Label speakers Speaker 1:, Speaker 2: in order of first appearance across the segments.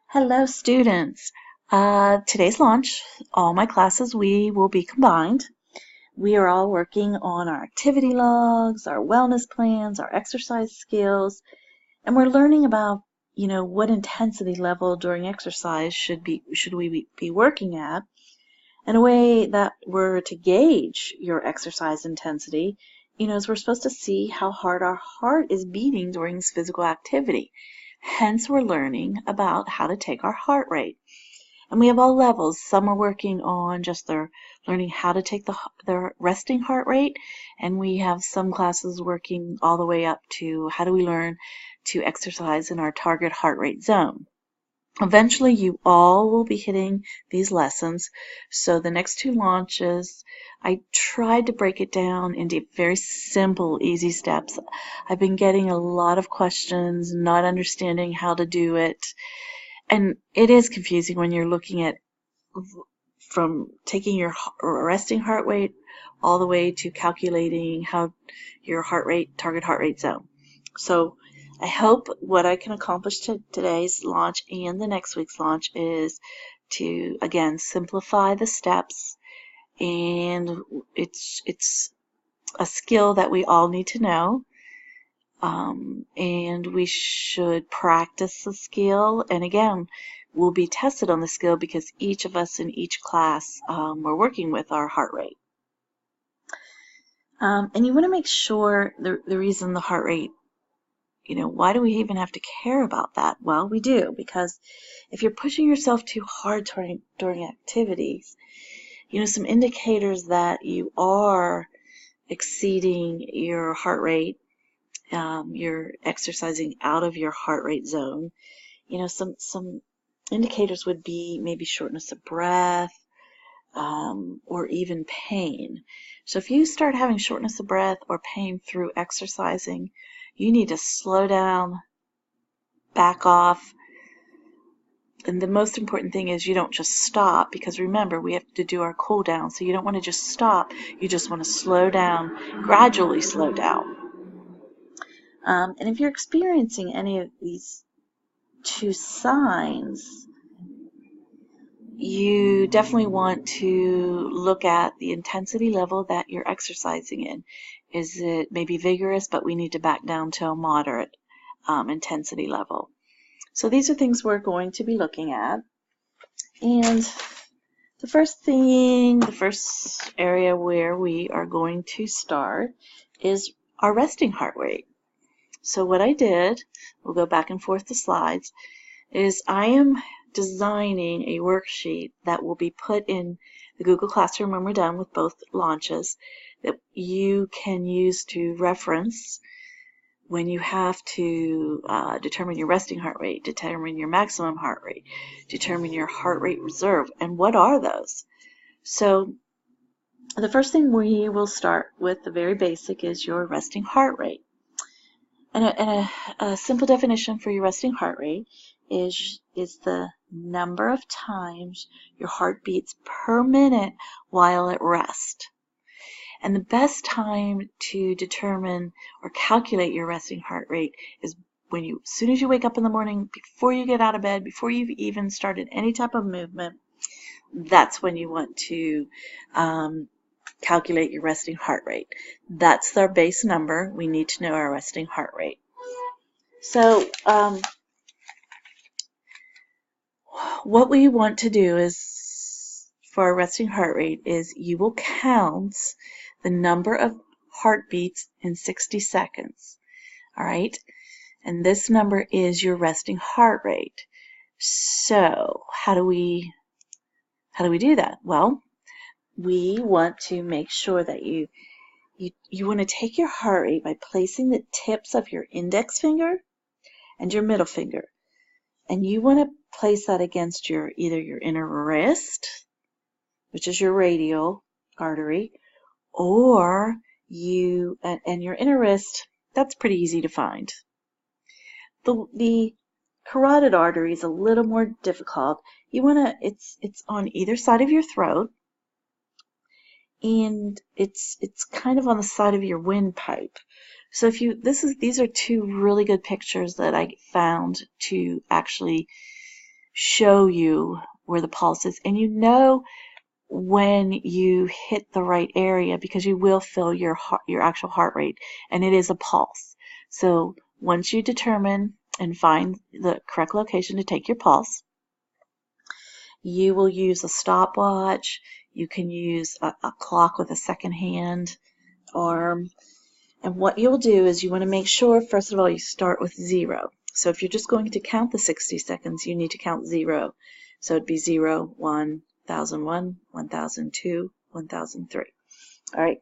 Speaker 1: Hello, students. Today's launch, all my classes, we will be combined. We are all working on our activity logs, our wellness plans, our exercise skills, and we're learning about, what intensity level during exercise should we be working at. And a way that we're to gauge your exercise intensity, is we're supposed to see how hard our heart is beating during this physical activity. Hence, we're learning about how to take our heart rate. And we have all levels. Some are working on just their learning how to take their resting heart rate, and we have some classes working all the way up to how do we learn to exercise in our target heart rate zone. Eventually, you all will be hitting these lessons. So the next two launches, I tried to break it down into very simple, easy steps. I've been getting a lot of questions, not understanding how to do it. And it is confusing when you're looking at from taking your resting heart rate all the way to calculating how your target heart rate zone. So I hope what I can accomplish to today's launch and the next week's launch is to, again, simplify the steps. And it's a skill that we all need to know. And we should practice the skill. And again, we'll be tested on the skill because each of us in each class, we're working with our heart rate. And you want to make sure the reason the heart rate, why do we even have to care about that? Well, we do, because if you're pushing yourself too hard during activities, some indicators that you are exceeding your heart rate, you're exercising out of your heart rate zone. Some indicators would be maybe shortness of breath, or even pain. So if you start having shortness of breath or pain through exercising, you need to slow down, back off. And the most important thing is you don't just stop, because remember, we have to do our cool down. So you don't want to just stop. You just want to slow down, gradually slow down. And if you're experiencing any of these two signs, you definitely want to look at the intensity level that you're exercising in. Is it maybe vigorous, but we need to back down to a moderate intensity level? So these are things we're going to be looking at. And the first area where we are going to start is our resting heart rate. So what I did, we'll go back and forth the slides, is I am designing a worksheet that will be put in the Google Classroom when we're done with both launches, that you can use to reference when you have to determine your resting heart rate, determine your maximum heart rate, determine your heart rate reserve, and what are those? So the first thing we will start with, the very basic, is your resting heart rate. And a simple definition for your resting heart rate is the number of times your heart beats per minute while at rest. And the best time to determine or calculate your resting heart rate is as soon as you wake up in the morning, before you get out of bed, before you've even started any type of movement. That's when you want to calculate your resting heart rate. That's our base number. We need to know our resting heart rate. So what we want to do is, for our resting heart rate, is you will count the number of heartbeats in 60 seconds. All right? And this number is your resting heart rate. So how do we do that? Well, we want to make sure that you want to take your heart rate by placing the tips of your index finger and your middle finger. And you want to place that against either your inner wrist, which is your radial artery, or and your inner wrist, that's pretty easy to find. The carotid artery is a little more difficult. You want to, it's on either side of your throat, and it's kind of on the side of your windpipe. So these are two really good pictures that I found to actually show you where the pulse is, and you know when you hit the right area because you will feel your actual heart rate, and it is a pulse. So once you determine and find the correct location to take your pulse, you will use a stopwatch. You can use a clock with a second hand arm. And what you'll do is you want to make sure, first of all, you start with 0. So if you're just going to count the 60 seconds, you need to count 0. So it'd be 0, 1001, 1002, 1003. All right.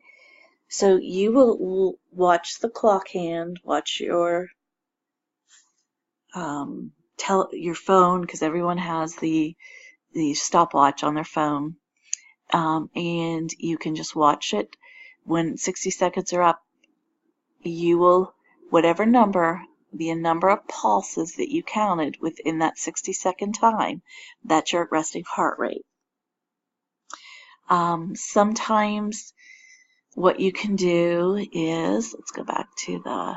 Speaker 1: So you will watch the clock hand, watch your your phone, because everyone has the stopwatch on their phone, and you can just watch it. When 60 seconds are up, you will, whatever number, be a number of pulses that you counted within that 60-second time, that's your resting heart rate. Sometimes what you can do is, let's go back to the